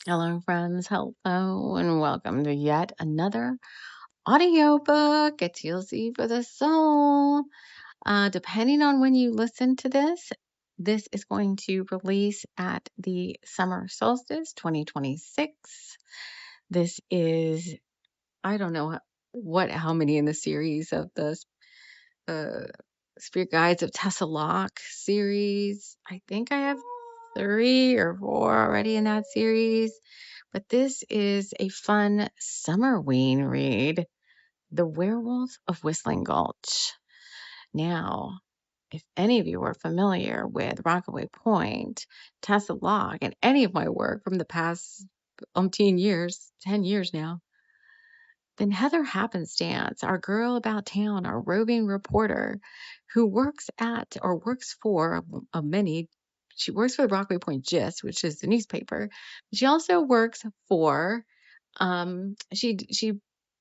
Hello, friends. Hello, and welcome to yet another audiobook, a TLC for the soul. Depending on when you listen to this is going to release at the summer solstice 2026. This is, I don't know how many in the series of the uh, Spirit Guides of Tessa Locke series. I think I have 3 or 4 already in that series. But this is a fun summer-ween read, The Werewolf of Whistling Gulch. Now, if any of you are familiar with Rockaway Point, Tessa Locke, and any of my work from the past umpteen years, 10 years now, then Heather Happenstance, our girl about town, our roving reporter who works at or works for many, she works for the Rockaway Point Gist, which is the newspaper. She also works for she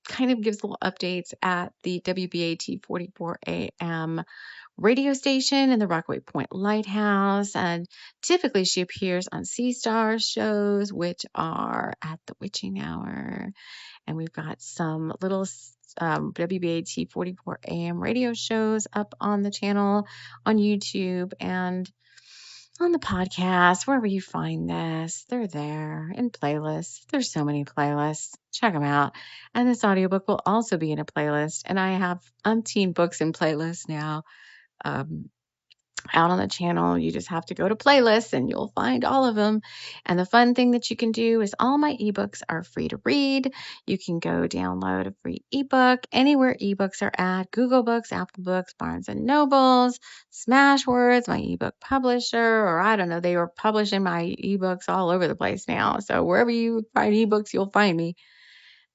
kind of gives little updates at the WBAT 44 AM radio station in the Rockaway Point Lighthouse, and typically she appears on Sea Star shows, which are at the witching hour. And we've got some little WBAT 44 AM radio shows up on the channel, on YouTube, and on the podcast, wherever you find this. They're there in playlists. There's so many playlists. Check them out. And this audiobook will also be in a playlist. And I have umpteen books in playlists now. Out on the channel. You just have to go to playlists and you'll find all of them. And the fun thing that you can do is all my ebooks are free to read. You can go download a free ebook anywhere ebooks are at: Google Books, Apple Books, Barnes and Nobles, Smashwords, my ebook publisher, or I don't know, they are publishing my ebooks all over the place now. So wherever you find ebooks, you'll find me.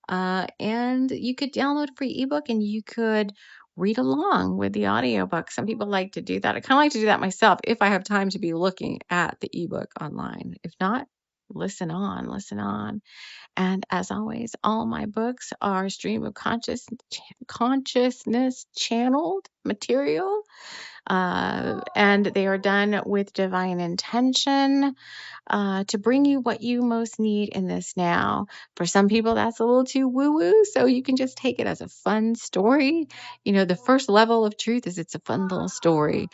And you could download a free ebook and you could read along with the audiobook. Some people like to do that. I kind of like to do that myself if I have time to be looking at the ebook online. If not, listen on. And as always, all my books are stream of consciousness channeled material. And they are done with divine intention to bring you what you most need in this now. For some people, that's a little too woo-woo, so you can just take it as a fun story. You know, the first level of truth is it's a fun little story.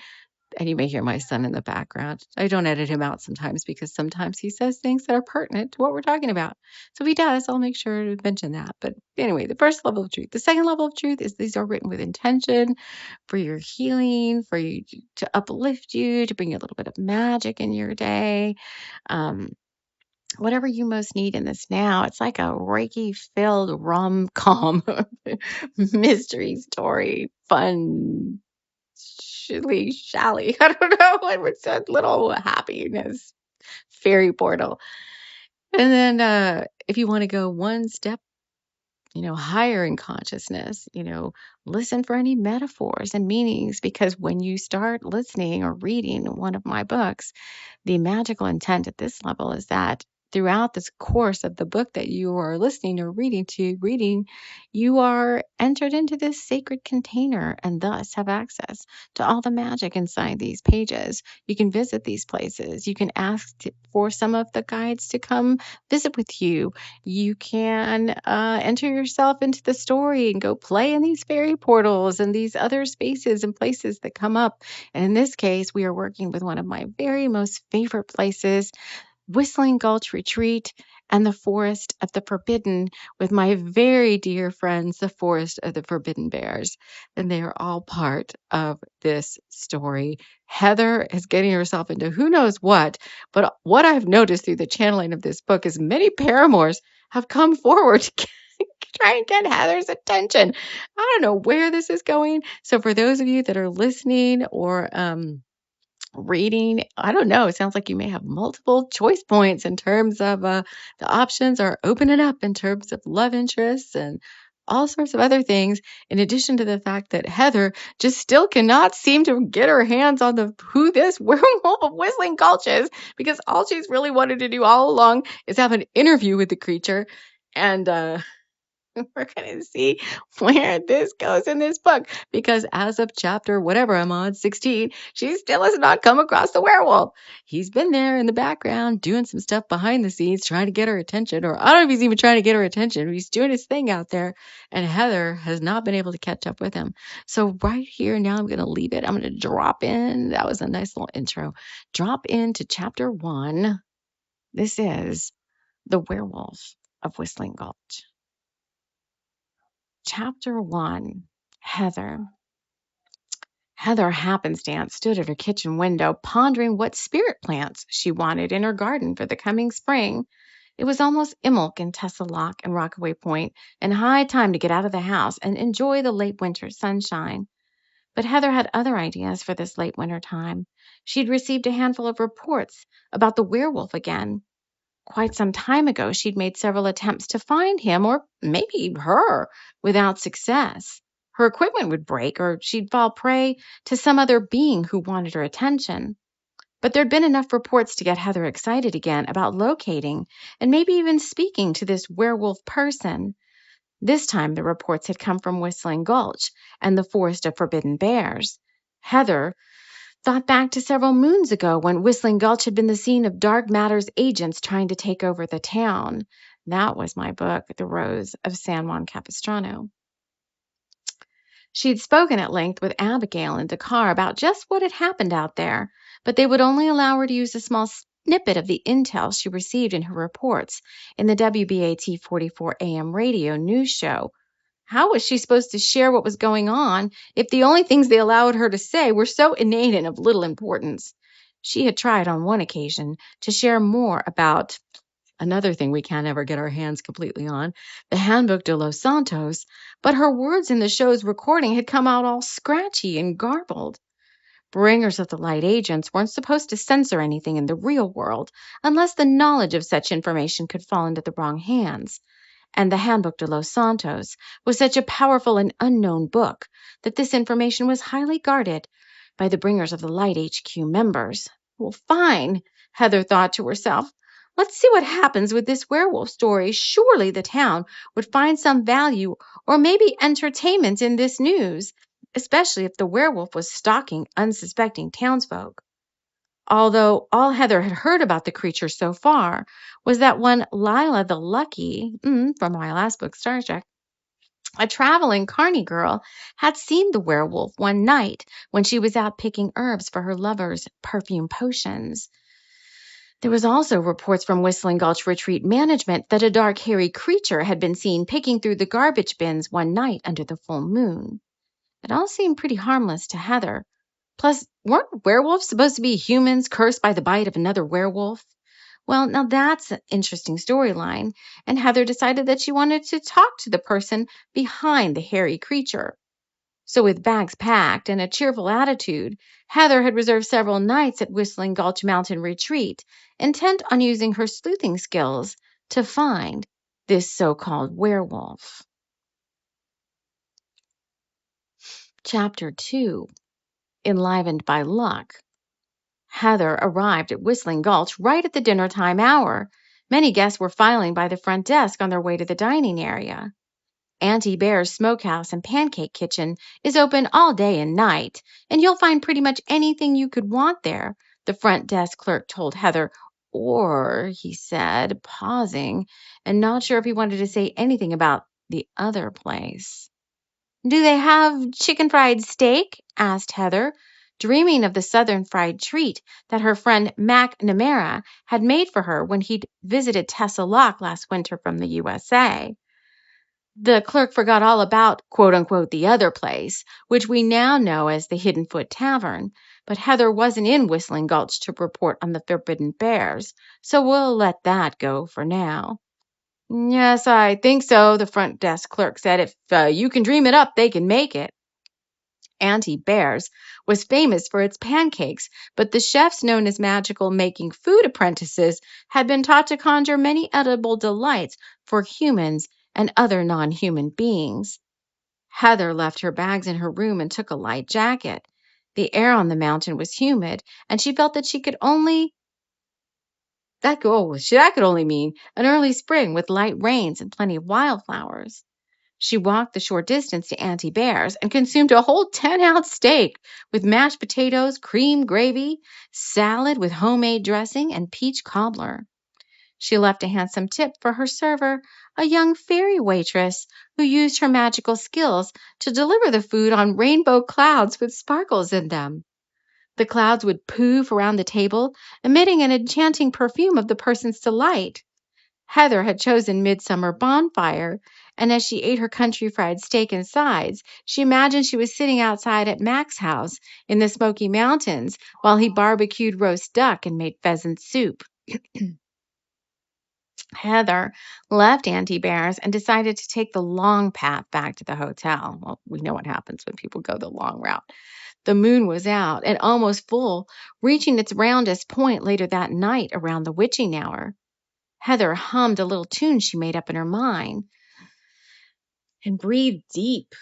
And you may hear my son in the background. I don't edit him out sometimes because sometimes he says things that are pertinent to what we're talking about. So if he does, I'll make sure to mention that. But anyway, the first level of truth. The second level of truth is these are written with intention for your healing, for you to uplift you, to bring a little bit of magic in your day. Whatever you most need in this now. It's like a Reiki-filled rom-com mystery story, fun, shally. I don't know what was that little happiness fairy portal. And then if you want to go one step, higher in consciousness, listen for any metaphors and meanings, because when you start listening or reading one of my books, the magical intent at this level is that throughout this course of the book that you are listening or reading, you are entered into this sacred container and thus have access to all the magic inside these pages. You can visit these places. You can ask for some of the guides to come visit with you. You can enter yourself into the story and go play in these fairy portals and these other spaces and places that come up. And in this case, we are working with one of my very most favorite places, Whistling Gulch Retreat and the Forest of the Forbidden, with my very dear friends, the Forest of the Forbidden Bears. And they are all part of this story. Heather is getting herself into who knows what, but what I've noticed through the channeling of this book is many paramours have come forward to try and get Heather's attention. I don't know where this is going. So for those of you that are listening or reading, I don't know, it sounds like you may have multiple choice points in terms of the options are opening up in terms of love interests and all sorts of other things, in addition to the fact that Heather just still cannot seem to get her hands on who this Werewolf of Whistling Gulch is, because all she's really wanted to do all along is have an interview with the creature. And We're going to see where this goes in this book because as of chapter whatever I'm on, 16, she still has not come across the werewolf. He's been there in the background doing some stuff behind the scenes trying to get her attention, or I don't know if he's even trying to get her attention. He's doing his thing out there, and Heather has not been able to catch up with him. So right here now, I'm going to leave it. I'm going to drop in. That was a nice little intro. Drop into chapter 1. This is The Werewolf of Whistling Gulch. Chapter 1. Heather. Heather Happenstance stood at her kitchen window, pondering what spirit plants she wanted in her garden for the coming spring. It was almost Immelk and Tessa Lock and Rockaway Point, and high time to get out of the house and enjoy the late winter sunshine. But Heather had other ideas for this late winter time. She'd received a handful of reports about the werewolf again. Quite some time ago, she'd made several attempts to find him, or maybe her, without success. Her equipment would break, or she'd fall prey to some other being who wanted her attention. But there'd been enough reports to get Heather excited again about locating and maybe even speaking to this werewolf person. This time the reports had come from Whistling Gulch and the Forest of Forbidden Bears. Heather thought back to several moons ago when Whistling Gulch had been the scene of Dark Matter's agents trying to take over the town. That was my book, The Rose of San Juan Capistrano. She'd spoken at length with Abigail and Dakar about just what had happened out there, but they would only allow her to use a small snippet of the intel she received in her reports in the WBAT 44 AM radio news show. How was she supposed to share what was going on if the only things they allowed her to say were so inane and of little importance? She had tried on one occasion to share more about another thing we can't ever get our hands completely on, the Handbook de los Santos, but her words in the show's recording had come out all scratchy and garbled. Bringers of the light agents weren't supposed to censor anything in the real world unless the knowledge of such information could fall into the wrong hands. And the Handbook de los Santos was such a powerful and unknown book that this information was highly guarded by the Bringers of the Light HQ members. Well, fine, Heather thought to herself. Let's see what happens with this werewolf story. Surely the town would find some value or maybe entertainment in this news, especially if the werewolf was stalking unsuspecting townsfolk. Although all Heather had heard about the creature so far was that one Lila the Lucky, from my last book, Star Trek, a traveling carny girl, had seen the werewolf one night when she was out picking herbs for her lover's perfume potions. There was also reports from Whistling Gulch Retreat Management that a dark, hairy creature had been seen picking through the garbage bins one night under the full moon. It all seemed pretty harmless to Heather. Plus, weren't werewolves supposed to be humans cursed by the bite of another werewolf? Well, now that's an interesting storyline, and Heather decided that she wanted to talk to the person behind the hairy creature. So with bags packed and a cheerful attitude, Heather had reserved several nights at Whistling Gulch Mountain Retreat, intent on using her sleuthing skills to find this so-called werewolf. Chapter 2. Enlivened by Luck. Heather arrived at Whistling Gulch right at the dinner time hour. Many guests were filing by the front desk on their way to the dining area. Auntie Bear's Smokehouse and Pancake Kitchen is open all day and night, and you'll find pretty much anything you could want there, the front desk clerk told Heather. Or, he said, pausing, and not sure if he wanted to say anything about the other place. Do they have chicken fried steak? Asked Heather, dreaming of the southern fried treat that her friend Mac Namara had made for her when he'd visited Tessa Lock last winter from the USA. The clerk forgot all about, quote-unquote, the other place, which we now know as the Hidden Foot Tavern, but Heather wasn't in Whistling Gulch to report on the Forbidden Bears, so we'll let that go for now. Yes, I think so, the front desk clerk said. If you can dream it up, they can make it. Auntie Bear's was famous for its pancakes, but the chefs known as magical making food apprentices had been taught to conjure many edible delights for humans and other non-human beings. Heather left her bags in her room and took a light jacket. The air on the mountain was humid, and she felt that that could only mean an early spring with light rains and plenty of wildflowers. She walked the short distance to Auntie Bear's and consumed a whole 10-ounce steak with mashed potatoes, cream gravy, salad with homemade dressing, and peach cobbler. She left a handsome tip for her server, a young fairy waitress who used her magical skills to deliver the food on rainbow clouds with sparkles in them. The clouds would poof around the table, emitting an enchanting perfume of the person's delight. Heather had chosen Midsummer Bonfire, and as she ate her country fried steak and sides, she imagined she was sitting outside at Mac's house in the Smoky Mountains while he barbecued roast duck and made pheasant soup. Heather left Auntie Bear's and decided to take the long path back to the hotel. Well, we know what happens when people go the long route. The moon was out and almost full, reaching its roundest point later that night around the witching hour. Heather hummed a little tune she made up in her mind and breathed deep.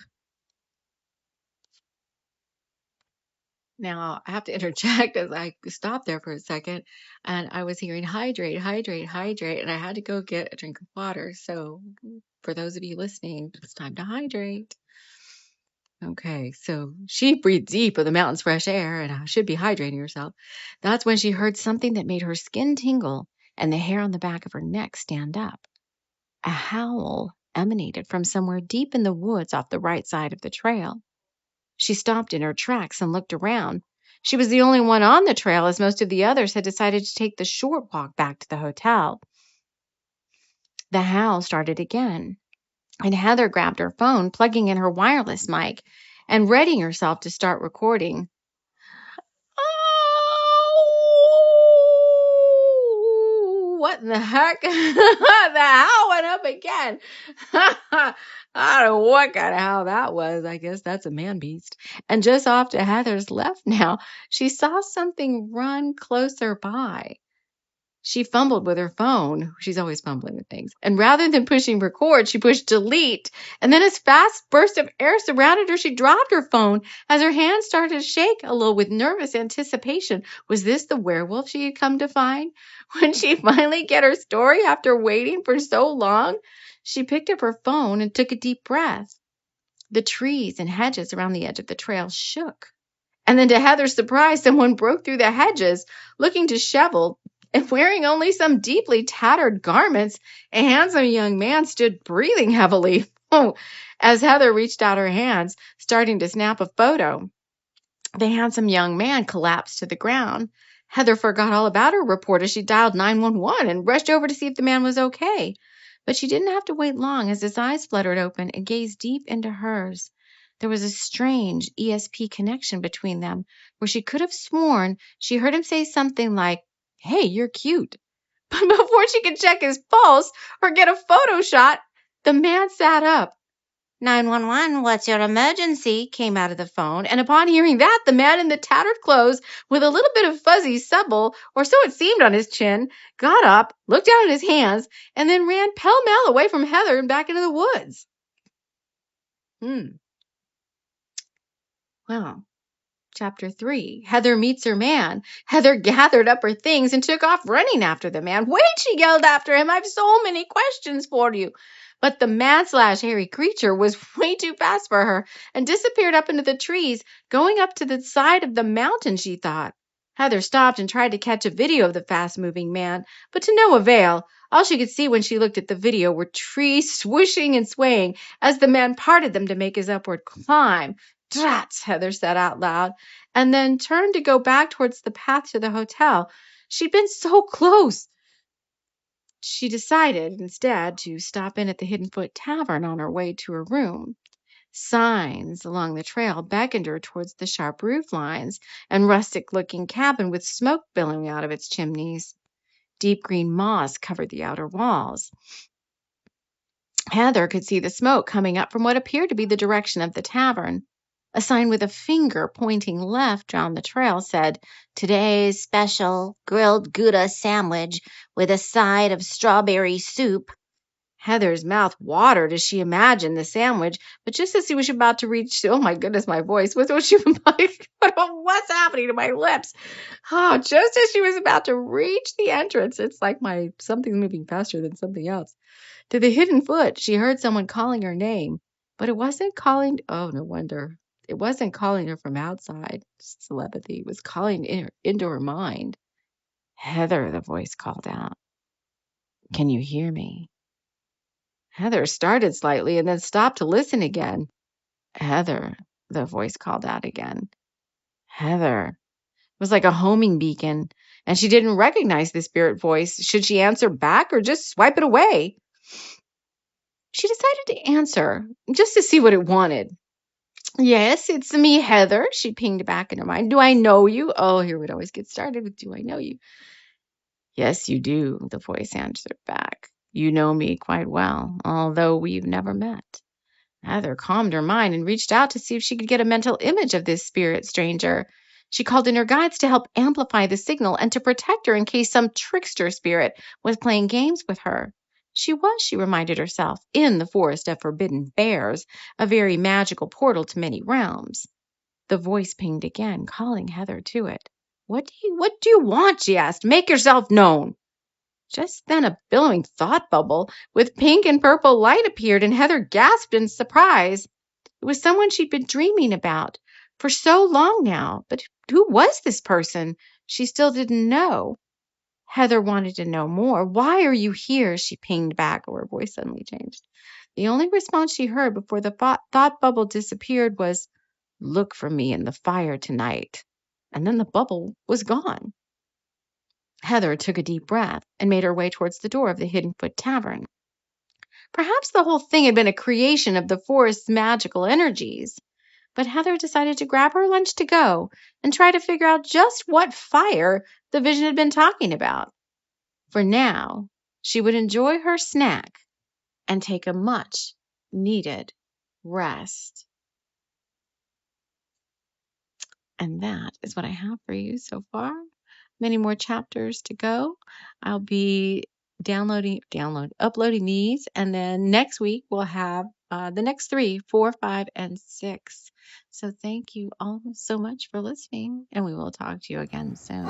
Now, I have to interject as I stopped there for a second, and I was hearing hydrate, hydrate, hydrate, and I had to go get a drink of water. So, for those of you listening, it's time to hydrate. Okay, so she breathed deep of the mountain's fresh air and should be hydrating herself. That's when she heard something that made her skin tingle and the hair on the back of her neck stand up. A howl emanated from somewhere deep in the woods off the right side of the trail. She stopped in her tracks and looked around. She was the only one on the trail, as most of the others had decided to take the short walk back to the hotel. The howl started again, and Heather grabbed her phone, plugging in her wireless mic and readying herself to start recording. Oh, what in the heck? The howl went up again. I don't know what kind of howl that was. I guess that's a man beast. And just off to Heather's left now, she saw something run closer by. She fumbled with her phone. She's always fumbling with things. And rather than pushing record, she pushed delete. And then as fast burst of air surrounded her, she dropped her phone as her hands started to shake a little with nervous anticipation. Was this the werewolf she had come to find? When she finally get her story after waiting for so long? She picked up her phone and took a deep breath. The trees and hedges around the edge of the trail shook. And then to Heather's surprise, someone broke through the hedges, looking disheveled. And wearing only some deeply tattered garments, a handsome young man stood breathing heavily. As Heather reached out her hands, starting to snap a photo. The handsome young man collapsed to the ground. Heather forgot all about her report as she dialed 911 and rushed over to see if the man was okay. But she didn't have to wait long as his eyes fluttered open and gazed deep into hers. There was a strange ESP connection between them, where she could have sworn she heard him say something like, "Hey, you're cute." But before she could check his pulse or get a photo shot, the man sat up. 911, what's your emergency? Came out of the phone. And upon hearing that, the man in the tattered clothes with a little bit of fuzzy stubble, or so it seemed on his chin, got up, looked down at his hands, and then ran pell-mell away from Heather and back into the woods. Wow. Chapter 3, Heather meets her man. Heather gathered up her things and took off running after the man. "Wait," she yelled after him. "I've so many questions for you." But the man/hairy creature was way too fast for her and disappeared up into the trees, going up to the side of the mountain, she thought. Heather stopped and tried to catch a video of the fast-moving man, but to no avail. All she could see when she looked at the video were trees swishing and swaying as the man parted them to make his upward climb. "Drats," Heather said out loud, and then turned to go back towards the path to the hotel. She'd been so close. She decided instead to stop in at the Hidden Foot Tavern on her way to her room. Signs along the trail beckoned her towards the sharp roof lines and rustic-looking cabin with smoke billowing out of its chimneys. Deep green moss covered the outer walls. Heather could see the smoke coming up from what appeared to be the direction of the tavern. A sign with a finger pointing left down the trail said, "Today's special grilled Gouda sandwich with a side of strawberry soup." Heather's mouth watered as she imagined the sandwich, but just as she was about to reach, oh my goodness, my voice, what's happening to my lips? Oh, just as she was about to reach the entrance, it's like something's moving faster than something else. To the Hidden Foot, she heard someone calling her name. But it wasn't calling. Oh, no wonder. It wasn't calling her from outside. Telepathy was calling into her mind. Heather, the voice called out. Can you hear me? Heather started slightly and then stopped to listen again. Heather, the voice called out again. Heather. It was like a homing beacon, and she didn't recognize the spirit voice. Should she answer back or just swipe it away? She decided to answer, just to see what it wanted. Yes, it's me, Heather, she pinged back in her mind. Do I know you? Oh, here we'd always get started with, do I know you? Yes, you do, the voice answered back. You know me quite well, although we've never met. Heather calmed her mind and reached out to see if she could get a mental image of this spirit stranger. She called in her guides to help amplify the signal and to protect her in case some trickster spirit was playing games with her. She reminded herself, in the forest of forbidden bears, a very magical portal to many realms. The voice pinged again, calling Heather to it. What do you want? She asked. Make yourself known. Just then a billowing thought bubble with pink and purple light appeared, and Heather gasped in surprise. It was someone she'd been dreaming about for so long now. But who was this person? She still didn't know. Heather wanted to know more. Why are you here? She pinged back, or her voice suddenly changed. The only response she heard before the thought bubble disappeared was, look for me in the fire tonight. And then the bubble was gone. Heather took a deep breath and made her way towards the door of the Hidden Foot Tavern. Perhaps the whole thing had been a creation of the forest's magical energies. But Heather decided to grab her lunch to go and try to figure out just what fire the vision had been talking about. For now, she would enjoy her snack and take a much needed rest. And that is what I have for you so far. Many more chapters to go. I'll be uploading these, and then next week we'll have the next 3, 4, 5, and 6. So thank you all so much for listening, and we will talk to you again soon.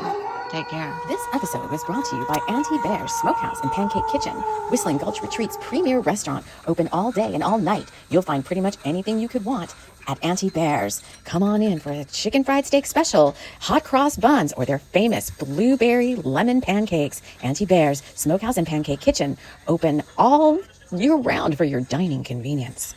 Take care. This episode was brought to you by Auntie Bear's Smokehouse and Pancake Kitchen, Whistling Gulch Retreat's premier restaurant, open all day and all night. You'll find pretty much anything you could want at Auntie Bear's. Come on in for a chicken fried steak special, hot cross buns, or their famous blueberry lemon pancakes. Auntie Bear's Smokehouse and Pancake Kitchen, open all year round for your dining convenience.